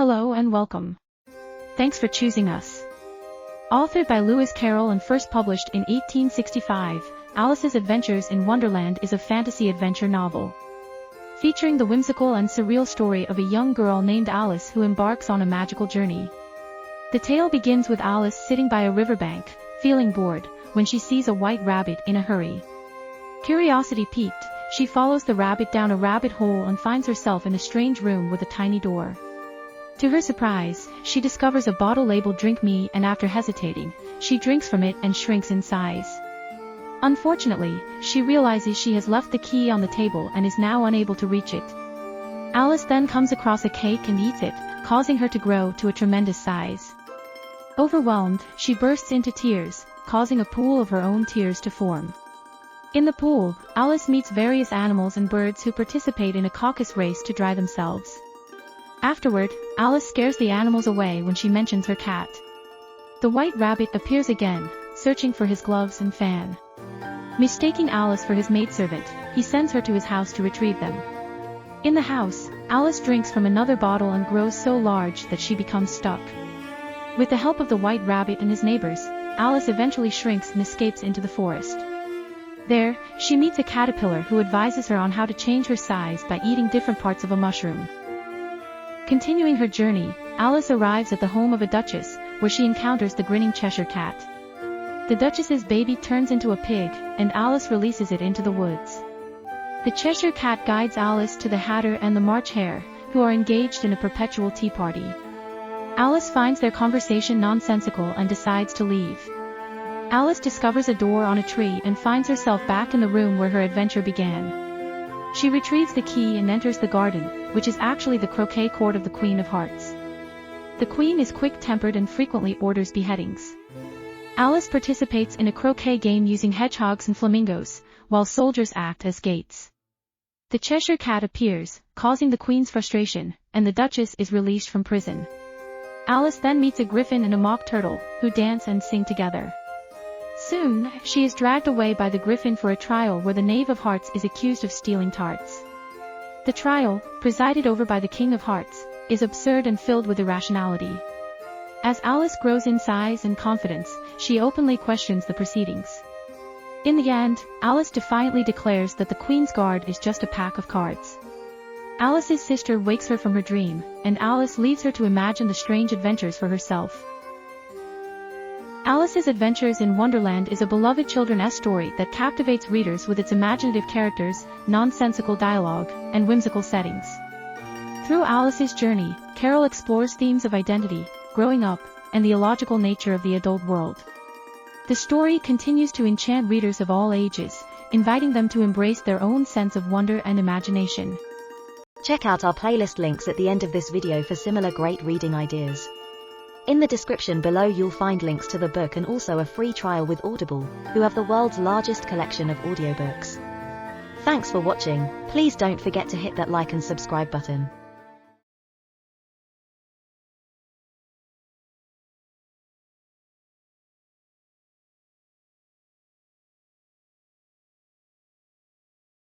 Hello and welcome. Thanks for choosing us. Authored by Lewis Carroll and first published in 1865, Alice's Adventures in Wonderland is a fantasy adventure novel. Featuring the whimsical and surreal story of a young girl named Alice who embarks on a magical journey. The tale begins with Alice sitting by a riverbank, feeling bored, when she sees a white rabbit in a hurry. Curiosity piqued, she follows the rabbit down a rabbit hole and finds herself in a strange room with a tiny door. To her surprise, she discovers a bottle labeled "Drink Me," and after hesitating, she drinks from it and shrinks in size. Unfortunately, she realizes she has left the key on the table and is now unable to reach it. Alice then comes across a cake and eats it, causing her to grow to a tremendous size. Overwhelmed, she bursts into tears, causing a pool of her own tears to form. In the pool, Alice meets various animals and birds who participate in a caucus race to dry themselves. Afterward, Alice scares the animals away when she mentions her cat. The white rabbit appears again, searching for his gloves and fan. Mistaking Alice for his maidservant, he sends her to his house to retrieve them. In the house, Alice drinks from another bottle and grows so large that she becomes stuck. With the help of the white rabbit and his neighbors, Alice eventually shrinks and escapes into the forest. There, she meets a caterpillar who advises her on how to change her size by eating different parts of a mushroom. Continuing her journey, Alice arrives at the home of a duchess, where she encounters the grinning Cheshire cat. The duchess's baby turns into a pig, and Alice releases it into the woods. The Cheshire cat guides Alice to the Hatter and the March Hare, who are engaged in a perpetual tea party. Alice finds their conversation nonsensical and decides to leave. Alice discovers a door on a tree and finds herself back in the room where her adventure began. She retrieves the key and enters the garden, which is actually the croquet court of the Queen of Hearts. The Queen is quick-tempered and frequently orders beheadings. Alice participates in a croquet game using hedgehogs and flamingos, while soldiers act as gates. The Cheshire cat appears, causing the Queen's frustration, and the Duchess is released from prison. Alice then meets a griffin and a mock turtle, who dance and sing together. Soon, she is dragged away by the griffin for a trial where the Knave of Hearts is accused of stealing tarts. The trial, presided over by the King of Hearts, is absurd and filled with irrationality. As Alice grows in size and confidence, she openly questions the proceedings. In the end, Alice defiantly declares that the Queen's Guard is just a pack of cards. Alice's sister wakes her from her dream, and Alice leaves her to imagine the strange adventures for herself. Alice's Adventures in Wonderland is a beloved children's story that captivates readers with its imaginative characters, nonsensical dialogue, and whimsical settings. Through Alice's journey, Carroll explores themes of identity, growing up, and the illogical nature of the adult world. The story continues to enchant readers of all ages, inviting them to embrace their own sense of wonder and imagination. Check out our playlist links at the end of this video for similar great reading ideas. In the description below you'll find links to the book and also a free trial with Audible, who have the world's largest collection of audiobooks. Thanks for watching. Please don't forget to hit that like and subscribe button.